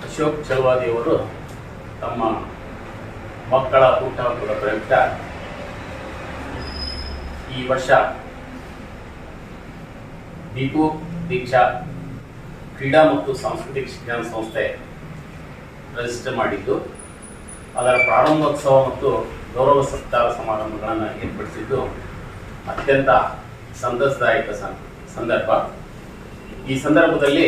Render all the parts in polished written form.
ಅಶೋಕ್ ಚಲವಾದಿಯವರು ತಮ್ಮ ಮಕ್ಕಳ ಹುಟ್ಟುಹಬ್ಬದ ಪ್ರಯುಕ್ತ ಈ ವರ್ಷ ದೀಪು ದೀಕ್ಷಾ ಕ್ರೀಡಾ ಮತ್ತು ಸಾಂಸ್ಕೃತಿಕ ಶಿಕ್ಷಣ ಸಂಸ್ಥೆ ರಿಜಿಸ್ಟರ್ ಮಾಡಿದ್ದು, ಅದರ ಪ್ರಾರಂಭೋತ್ಸವ ಮತ್ತು ಗೌರವ ಸತ್ಕಾರ ಸಮಾರಂಭಗಳನ್ನು ಏರ್ಪಡಿಸಿದ್ದು ಅತ್ಯಂತ ಸಂತಸದಾಯಕ ಸಂದರ್ಭ. ಈ ಸಂದರ್ಭದಲ್ಲಿ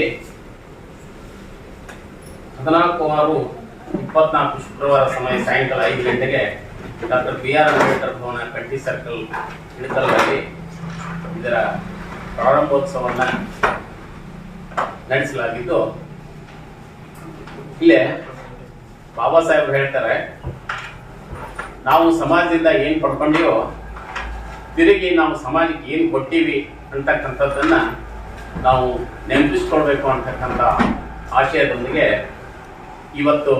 14/6/24 ಶುಕ್ರವಾರ ಸಮಯ ಸಾಯಂಕಾಲ 5 ಗಂಟೆಗೆ ಡಾಕ್ಟರ್ BR ಅಂಬೇಡ್ಕರ್ ಭವನ ಕಂಠಿ ಸರ್ಕಲ್ ಇಳಕಲ್ನಲ್ಲಿ ಇದರ ಪ್ರಾರಂಭೋತ್ಸವವನ್ನು ನಡೆಸಲಾಗಿದ್ದು, ಇಲ್ಲೇ ಬಾಬಾ ಸಾಹೇಬರು ಹೇಳ್ತಾರೆ, ನಾವು ಸಮಾಜದಿಂದ ಏನು ಪಡ್ಕೊಂಡಿವೋ ತಿರುಗಿ ನಾವು ಸಮಾಜಕ್ಕೆ ಏನು ಕೊಟ್ಟಿವಿ ಅಂತಕ್ಕಂಥದ್ದನ್ನು ನಾವು ನೆನಪಿಸ್ಕೊಳ್ಬೇಕು ಅಂತಕ್ಕಂಥ ಆಶಯದೊಂದಿಗೆ ಇವತ್ತು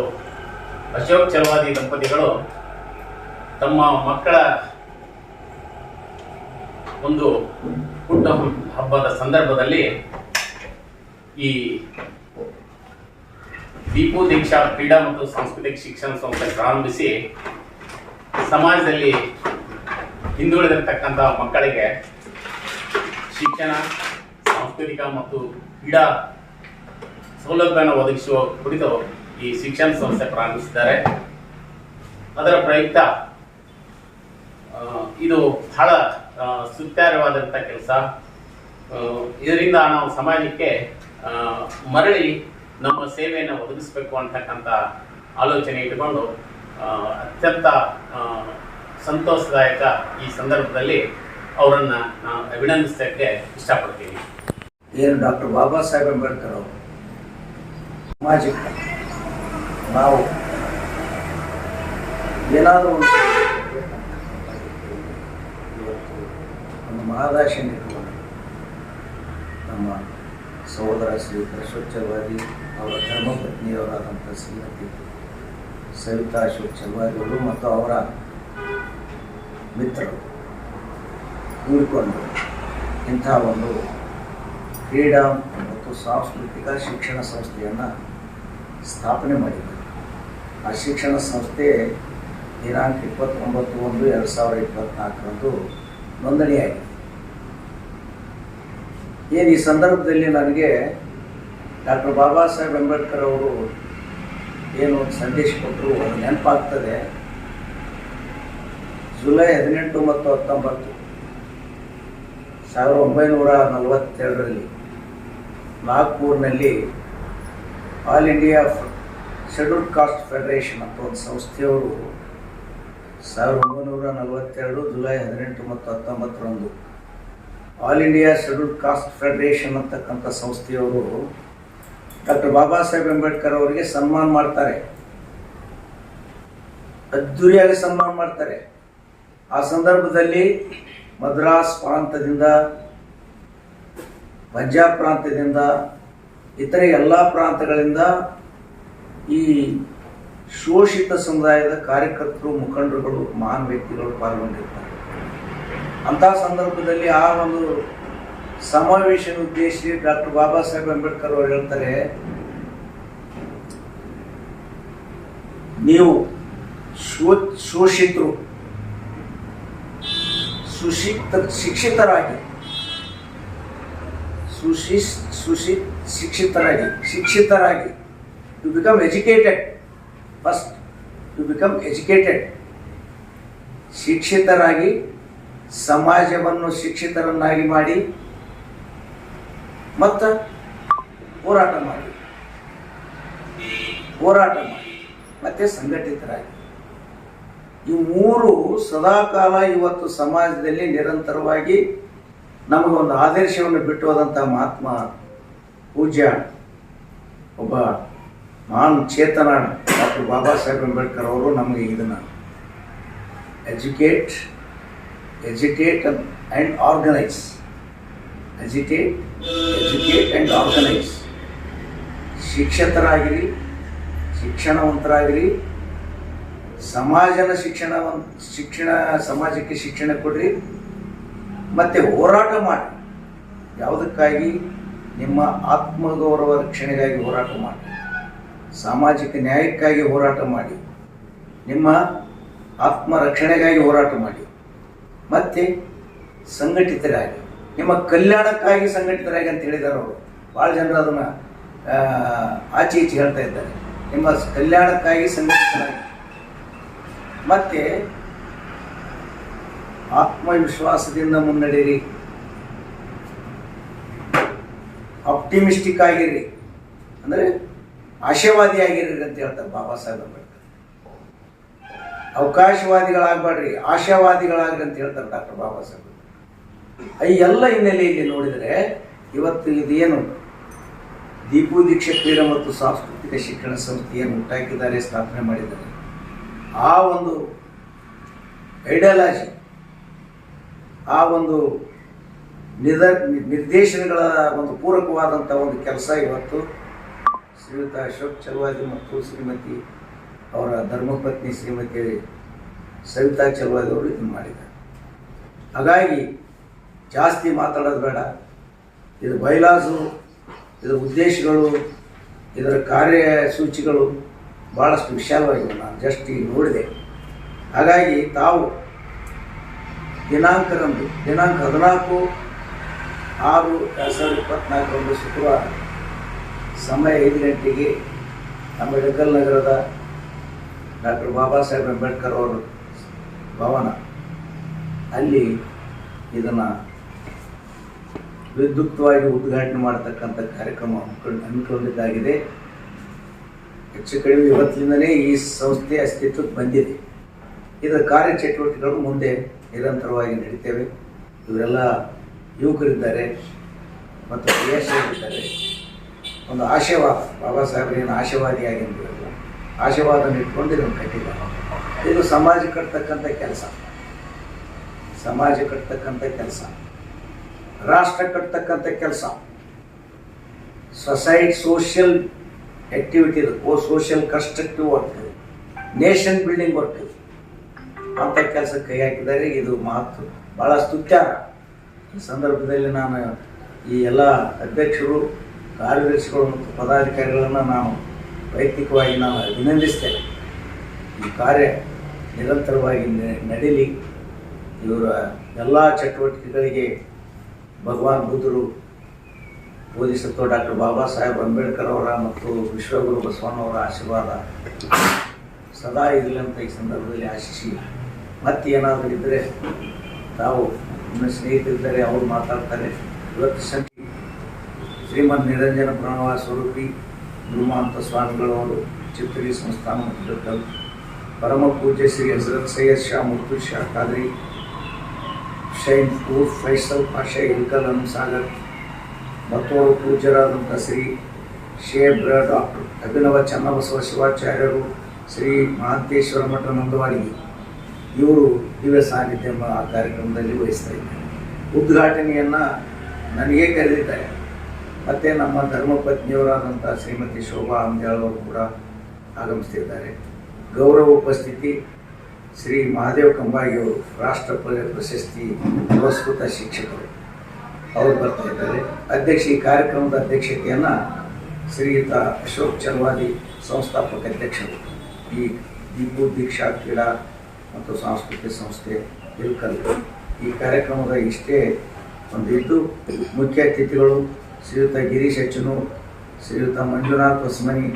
ಅಶೋಕ್ ಚಲವಾದಿ ದಂಪತಿಗಳು ತಮ್ಮ ಮಕ್ಕಳ ಒಂದು ಹುಟ್ಟು ಹಬ್ಬದ ಸಂದರ್ಭದಲ್ಲಿ ಈ ದೀಪು ದೀಕ್ಷಾ ಕ್ರೀಡಾ ಮತ್ತು ಸಾಂಸ್ಕೃತಿಕ ಶಿಕ್ಷಣ ಸಂಸ್ಥೆ ಪ್ರಾರಂಭಿಸಿ ಸಮಾಜದಲ್ಲಿ ಹಿಂದುಳಿದಿರತಕ್ಕಂಥ ಮಕ್ಕಳಿಗೆ ಶಿಕ್ಷಣ, ಸಾಂಸ್ಕೃತಿಕ ಮತ್ತು ಕ್ರೀಡಾ ಸೌಲಭ್ಯವನ್ನು ಒದಗಿಸುವ ಕುರಿತು ಈ ಶಿಕ್ಷಣ ಸಂಸ್ಥೆ ಪ್ರಾರಂಭಿಸಿದ್ದಾರೆ. ಅದರ ಪ್ರಯುಕ್ತ ಇದು ಬಹಳ ಸುತ್ತಾರವಾದಂಥ ಕೆಲಸ. ಇದರಿಂದ ನಾವು ಸಮಾಜಕ್ಕೆ ಮರಳಿ ನಮ್ಮ ಸೇವೆಯನ್ನು ಒದಗಿಸಬೇಕು ಅಂತಕ್ಕಂಥ ಆಲೋಚನೆ ಇಟ್ಟುಕೊಂಡು ಅತ್ಯಂತ ಸಂತೋಷದಾಯಕ ಈ ಸಂದರ್ಭದಲ್ಲಿ ಅವರನ್ನು ನಾನು ಅಭಿನಂದಿಸೋಕ್ಕೆ ಇಷ್ಟಪಡ್ತೀನಿ. ಏನು ಡಾಕ್ಟರ್ ಬಾಬಾ ಸಾಹೇಬ್ ಅಂಬೇಡ್ಕರ್ ಅವರು ಸಮಾಜಕ್ಕೆ ನಾವು ಏನಾದರೂ ಒಂದು ಮಹದಾಶೆಯನ್ನು ಇಟ್ಟುಕೊಂಡು ನಮ್ಮ ಸಹೋದರ ಶ್ರೀ ಅಶೋಕ್ ಚಲವಾದಿ ಅವರ ಧರ್ಮಪತ್ನಿಯವರಾದಂಥ ಶ್ರೀಮತಿ ಸವಿತಾ ಅಶೋಕ್ ಚಲವಾದಿ ಅವರು ಮತ್ತು ಅವರ ಮಿತ್ರರು ಕೂಡಿಕೊಂಡು ಇಂಥ ಒಂದು ಕ್ರೀಡಾ ಮತ್ತು ಸಾಂಸ್ಕೃತಿಕ ಶಿಕ್ಷಣ ಸಂಸ್ಥೆಯನ್ನು ಸ್ಥಾಪನೆ ಮಾಡಿದ್ದಾರೆ. ಆ ಶಿಕ್ಷಣ ಸಂಸ್ಥೆ ದಿನಾಂಕ 29/1/2024 ನೋಂದಣಿಯಾಗಿದೆ. ಏನು ಈ ಸಂದರ್ಭದಲ್ಲಿ ನನಗೆ ಡಾಕ್ಟರ್ ಬಾಬಾ ಸಾಹೇಬ್ ಅಂಬೇಡ್ಕರ್ ಅವರು ಏನು ಒಂದು ಸಂದೇಶ ಕೊಟ್ಟರು ಅದು ನೆನಪಾಗ್ತದೆ. ಜುಲೈ 18 ಮತ್ತು 19, 1947ರಲ್ಲಿ ನಾಗ್ಪುರ್ನಲ್ಲಿ All India Scheduled Caste Federation ಅಂತ ಒಂದು ಸಂಸ್ಥೆಯವರು 1942 ಜುಲೈ 18 ಮತ್ತು 19ರಂದು All India Scheduled Caste Federation ಅಂತಕ್ಕಂಥ ಸಂಸ್ಥೆಯವರು ಡಾಕ್ಟರ್ ಬಾಬಾ ಸಾಹೇಬ್ ಅಂಬೇಡ್ಕರ್ ಅವರಿಗೆ ಸನ್ಮಾನ ಮಾಡ್ತಾರೆ, ಅದ್ದೂರಿಯಾಗಿ ಸನ್ಮಾನ ಮಾಡ್ತಾರೆ. ಆ ಸಂದರ್ಭದಲ್ಲಿ ಮದ್ರಾಸ್ ಪ್ರಾಂತದಿಂದ, ಪಂಜಾಬ್ ಪ್ರಾಂತ್ಯದಿಂದ, ಇತರೆ ಎಲ್ಲ ಪ್ರಾಂತಗಳಿಂದ ಈ ಶೋಷಿತ ಸಮುದಾಯದ ಕಾರ್ಯಕರ್ತರು, ಮುಖಂಡರುಗಳು, ಮಹಾನ್ ವ್ಯಕ್ತಿಗಳು ಪಾಲ್ಗೊಂಡಿರ್ತಾರೆ. ಅಂಥ ಸಂದರ್ಭದಲ್ಲಿ ಆ ಒಂದು ಸಮಾವೇಶದ ಉದ್ದೇಶಿಸಿ ಡಾಕ್ಟರ್ ಬಾಬಾ ಸಾಹೇಬ್ ಅಂಬೇಡ್ಕರ್ ಅವರು ಹೇಳ್ತಾರೆ, ನೀವು ಶೋಷಿತರು ಶಿಕ್ಷಿತರಾಗಿ you become educated. First you become educated. ಶಿಕ್ಷಿತರಾಗಿ ಸಮಾಜವನ್ನು ಶಿಕ್ಷಿತರನ್ನಾಗಿ ಮಾಡಿ ಮತ್ತು ಹೋರಾಟ ಮಾಡಿ ಮತ್ತೆ ಸಂಘಟಿತರಾಗಿ. ಈ ಮೂರು ಸದಾಕಾಲ ಇವತ್ತು ಸಮಾಜದಲ್ಲಿ ನಿರಂತರವಾಗಿ ನಮಗೊಂದು ಆದರ್ಶವನ್ನು ಬಿಟ್ಟು ಹೋದಂಥ ಮಹಾತ್ಮ ಪೂಜ್ಯ ಒಬ್ಬ ಮಹಾನ್ ಚೇತನ ಡಾಕ್ಟರ್ ಬಾಬಾ ಸಾಹೇಬ್ ಅಂಬೇಡ್ಕರ್ ಅವರು ನಮಗೆ ಇದನ್ನು ಎಜುಕೇಟ್ ಆ್ಯಂಡ್ ಆರ್ಗನೈಸ್ ಶಿಕ್ಷಿತರಾಗಿರಿ, ಶಿಕ್ಷಣವಂತರಾಗಿರಿ, ಸಮಾಜಕ್ಕೆ ಶಿಕ್ಷಣ ಕೊಡ್ರಿ, ಮತ್ತು ಹೋರಾಟ ಮಾಡಿ. ಯಾವುದಕ್ಕಾಗಿ? ನಿಮ್ಮ ಆತ್ಮಗೌರವ ರಕ್ಷಣೆಗಾಗಿ ಹೋರಾಟ ಮಾಡಿ. ಸಾಮಾಜಿಕ ನ್ಯಾಯಕ್ಕಾಗಿ ಹೋರಾಟ ಮಾಡಿ, ನಿಮ್ಮ ಆತ್ಮರಕ್ಷಣೆಗಾಗಿ ಹೋರಾಟ ಮಾಡಿ, ಮತ್ತು ಸಂಘಟಿತರಾಗಿ, ನಿಮ್ಮ ಕಲ್ಯಾಣಕ್ಕಾಗಿ ಸಂಘಟಿತರಾಗಿ ಅಂತ ಹೇಳಿದ್ದಾರೆ ಅವರು. ಭಾಳ ಜನರು ಅದನ್ನು ಆಚೆ ಈಚೆ ಹೇಳ್ತಾ ಇದ್ದಾರೆ. ನಿಮ್ಮ ಕಲ್ಯಾಣಕ್ಕಾಗಿ ಸಂಘಟಿತರಾಗಿ ಮತ್ತು ಆತ್ಮವಿಶ್ವಾಸದಿಂದ ಮುನ್ನಡೆಯಿರಿ, ಆಪ್ಟಿಮಿಸ್ಟಿಕ್ ಆಗಿರ್ರಿ, ಅಂದರೆ ಆಶಾವಾದಿಯಾಗಿರ್ರಿ ಅಂತ ಹೇಳ್ತಾರೆ ಬಾಬಾ ಸಾಹೇಬ್ ಅಂಬೇಡ್ಕರ್. ಅವಕಾಶವಾದಿಗಳಾಗಬೇಡ್ರಿ, ಆಶಾವಾದಿಗಳಾಗ್ರಿ ಅಂತ ಹೇಳ್ತಾರೆ ಡಾಕ್ಟರ್ ಬಾಬಾ ಸಾಹೇಬ್. ಈ ಎಲ್ಲ ಹಿನ್ನೆಲೆಯಲ್ಲಿ ನೋಡಿದರೆ ಇವತ್ತು ಇದೇನು ದೀಪು ದೀಕ್ಷಾ ಕ್ರೀಡಾ ಮತ್ತು ಸಾಂಸ್ಕೃತಿಕ ಶಿಕ್ಷಣ ಸಂಸ್ಥೆಯನ್ನು ಹುಟ್ಟಾಕಿದ್ದಾರೆ, ಸ್ಥಾಪನೆ ಮಾಡಿದ್ದಾರೆ, ಆ ಒಂದು ಐಡಿಯಾಲಜಿ, ಆ ಒಂದು ನಿರ್ದೇಶನಗಳ ಒಂದು ಪೂರಕವಾದಂಥ ಒಂದು ಕೆಲಸ ಇವತ್ತು ಶ್ರೀಯುತ ಅಶೋಕ್ ಚಲವಾದಿ ಮತ್ತು ಶ್ರೀಮತಿ ಅವರ ಧರ್ಮಪತ್ನಿ ಶ್ರೀಮತಿ ಸವಿತಾ ಚಲವಾದಿ ಅವರು ಇದನ್ನು ಮಾಡಿದ್ದಾರೆ. ಹಾಗಾಗಿ ಜಾಸ್ತಿ ಮಾತಾಡೋದು ಬೇಡ. ಇದು ಬೈಲಾಸು, ಇದರ ಉದ್ದೇಶಗಳು, ಇದರ ಕಾರ್ಯಸೂಚಿಗಳು ಭಾಳಷ್ಟು ವಿಶಾಲವಾಗಿವೆ. ನಾನು ಜಸ್ಟ್ ಈಗ ನೋಡಿದೆ. ಹಾಗಾಗಿ ತಾವು ದಿನಾಂಕ 14/6/2024 ಶುಕ್ರವಾರ ಸಮಯ 5 ಗಂಟೆಗೆ ನಮ್ಮ ಇಳಕಲ್ ನಗರದ ಡಾಕ್ಟರ್ ಬಾಬಾ ಸಾಹೇಬ್ ಅಂಬೇಡ್ಕರ್ ಅವರ ಭವನ ಅಲ್ಲಿ ಇದನ್ನು ವಿದ್ಯುಕ್ತವಾಗಿ ಉದ್ಘಾಟನೆ ಮಾಡತಕ್ಕಂಥ ಕಾರ್ಯಕ್ರಮ ಹಮ್ಮಿಕೊಂಡಿದ್ದಾಗಿದೆ. ಹೆಚ್ಚು ಕಡಿಮೆ ಇವತ್ತಿನಿಂದಲೇ ಈ ಸಂಸ್ಥೆ ಅಸ್ತಿತ್ವಕ್ಕೆ ಬಂದಿದೆ. ಇದರ ಕಾರ್ಯಚಟುವಟಿಕೆಗಳು ಮುಂದೆ ನಿರಂತರವಾಗಿ ನಡೀತೇವೆ. ಇವರೆಲ್ಲ ಯುವಕರಿದ್ದಾರೆ ಮತ್ತು ಕ್ರಿಯಾಶೀಲರಿದ್ದಾರೆ. ಒಂದು ಆಶಯವಾದ, ಬಾಬಾ ಸಾಹೇಬರೇನು ಆಶಯವಾದಿಯಾಗಿರಲಿಲ್ಲ, ಆಶಯವಾದನ ಇಟ್ಕೊಂಡು ಇದನ್ನು ಕಟ್ಟಿದ್ದಾರೆ. ಇದು ಸಮಾಜ ಕಟ್ತಕ್ಕಂಥ ಕೆಲಸ, ರಾಷ್ಟ್ರ ಕಟ್ತಕ್ಕಂಥ ಕೆಲಸ, social activity, social constructive work, nation building work ಅಂತ ಕೆಲಸಕ್ಕೆ ಕೈ ಹಾಕಿದ್ದಾರೆ. ಇದು ಮಹತ್ವ ಭಾಳ ಸ್ತುತ್ಯಾರ. ಈ ಸಂದರ್ಭದಲ್ಲಿ ನಾನು ಈ ಎಲ್ಲ ಅಧ್ಯಕ್ಷರು, ಕಾರ್ಯದರ್ಶಿಗಳು ಮತ್ತು ಪದಾಧಿಕಾರಿಗಳನ್ನು ನಾನು ವೈಯಕ್ತಿಕವಾಗಿ ನಾನು ಅಭಿನಂದಿಸ್ತೇನೆ. ಈ ಕಾರ್ಯ ನಿರಂತರವಾಗಿ ನಡೀಲಿ. ಇವರ ಎಲ್ಲ ಚಟುವಟಿಕೆಗಳಿಗೆ ಭಗವಾನ್ ಬುದ್ಧರು ಬೋಧಿಸತ್ವ ಡಾಕ್ಟರ್ ಬಾಬಾ ಸಾಹೇಬ್ ಅಂಬೇಡ್ಕರ್ ಅವರ ಮತ್ತು ವಿಶ್ವಗುರು ಬಸವಣ್ಣವರ ಆಶೀರ್ವಾದ ಸದಾ ಇರಲಿ ಅಂತ ಈ ಸಂದರ್ಭದಲ್ಲಿ ಆಶಿಸಿ, ಮತ್ತೆ ಏನಾದರೂ ಇದ್ದರೆ ತಾವು ನಿಮ್ಮ ಸ್ನೇಹಿತರಿದ್ದಾರೆ, ಅವರು ಮಾತಾಡ್ತಾರೆ. ಇವತ್ತು ಶ್ರೀಮದ್ ನಿರಂಜನ ಪ್ರಣವ ಸ್ವರೂಪಿ ಗುರುಮಾಂತ ಸ್ವಾಮಿಗಳವರು ಚಿತ್ತೂರಿ ಸಂಸ್ಥಾನ ಇಳಕಲ್, ಪರಮ ಪೂಜ್ಯ ಶ್ರೀ ಹಜರತ್ ಸೈಯದ್ ಶಾ ಮುರ್ತುಜ್ ಶಾ ಖಾದ್ರಿ ಶೈನ್ ಉರ್ಫ್ ಫೈಸಲ್ ಪಾಷಾ ಇಳಕಲ್ ಹನುಸಾಗರ್ ಮತ್ತೋರು ಪೂಜ್ಯರಾದಂಥ ಶ್ರೀ ಶೇಬ್ ಡಾಕ್ಟರ್ ಅಭಿನವ ಚನ್ನಬಸವ ಶಿವಾಚಾರ್ಯರು, ಶ್ರೀ ಮಹಾಂತೇಶ್ವರ ಮಠ ನಂದವಾಡಿಗೆ ಇವರು ದಿವ್ಯ ಸಾನ್ನಿಧ್ಯ ಆ ಕಾರ್ಯಕ್ರಮದಲ್ಲಿ ವಹಿಸ್ತಾ ಇದ್ದಾರೆ. ಉದ್ಘಾಟನೆಯನ್ನು ನನಗೆ ಕರೆದಿದ್ದಾರೆ. ಮತ್ತು ನಮ್ಮ ಧರ್ಮಪತ್ನಿಯವರಾದಂಥ ಶ್ರೀಮತಿ ಶೋಭಾ ಅಂದ್ಯಾಳ್ ಅವರು ಕೂಡ ಆಗಮಿಸ್ತಿದ್ದಾರೆ. ಗೌರವ ಉಪಸ್ಥಿತಿ ಶ್ರೀ ಮಹಾದೇವ್ ಕಂಬಾಗಿಯವರು, ರಾಷ್ಟ್ರ ಪ್ರಶಸ್ತಿ ಪುರಸ್ಕೃತ ಶಿಕ್ಷಕರು, ಅವರು ಬರ್ತಾ ಇದ್ದಾರೆ. ಈ ಕಾರ್ಯಕ್ರಮದ ಅಧ್ಯಕ್ಷತೆಯನ್ನು ಶ್ರೀಯುತ ಅಶೋಕ್ ಚಲವಾದಿ, ಸಂಸ್ಥಾಪಕ ಅಧ್ಯಕ್ಷರು, ಈ ದೀಪು ದೀಕ್ಷಾ ಕ್ರೀಡಾ ಮತ್ತು ಸಾಂಸ್ಕೃತಿಕ ಸಂಸ್ಥೆ ಇಳಕಲ್. ಈ ಕಾರ್ಯಕ್ರಮದ ಇಷ್ಟೇ ಒಂದು ಇದ್ದು ಮುಖ್ಯ ಅತಿಥಿಗಳು ಶ್ರೀಯುತ ಗಿರೀಶ್ ಹೆಚ್ಚನೂರ್, ಶ್ರೀಯುತ ಮಂಜುನಾಥ್ ಹೊಸಮನಿ,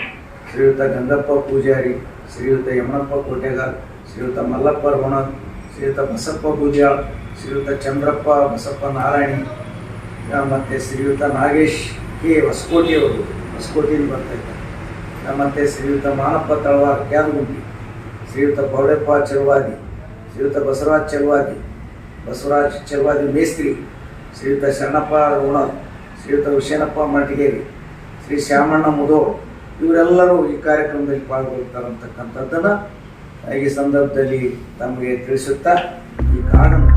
ಶ್ರೀಯುತ ಗಂಗಪ್ಪ ಪೂಜಾರಿ, ಶ್ರೀಯುತ ಯಮನಪ್ಪ ಕೋಟೆಗಾರ್, ಶ್ರೀಯುತ ಮಲ್ಲಪ್ಪ ರೋಣನ್, ಶ್ರೀಯುತ ಬಸಪ್ಪ ಪೂಜಾಳ್, ಶ್ರೀಯುತ ಚಂದ್ರಪ್ಪ ಬಸಪ್ಪ ನಾರಾಯಣಿ, ಮತ್ತು ಶ್ರೀಯುತ ನಾಗೇಶ್ ಕೆ ಹೊಸಕೋಟೆಯವರು, ಹೊಸಕೋಟೆಯಿಂದ ಬರ್ತಾಯಿದ್ದಾರೆ, ಮತ್ತು ಶ್ರೀಯುತ ಮಾನಪ್ಪ ತಳವಾರ್ ಕ್ಯಾದಗುಂಟಿ, ಶ್ರೀಯುತ ಬೌಡಪ್ಪ ಚಲವಾದಿ, ಶ್ರೀಯುತ ಬಸವರಾಜ್ ಚಲವಾದಿ ಮೇಸ್ತ್ರಿ, ಶ್ರೀಯುತ ಶರಣಪ್ಪ ರೋಣನ್, ಶ್ರೀಯುತ ಹುಸೇನಪ್ಪ ಮಟಗೇರಿ, ಶ್ರೀ ಶ್ಯಾಮಣ್ಣ ಮುದೋಳ್, ಇವರೆಲ್ಲರೂ ಈ ಕಾರ್ಯಕ್ರಮದಲ್ಲಿ ಪಾಲ್ಗೊಳ್ತಾರಂತಕ್ಕಂಥದ್ದನ್ನು ಈ ಸಂದರ್ಭದಲ್ಲಿ ತಮಗೆ ತಿಳಿಸುತ್ತಾ ಈ ಕಾಡನ್ನು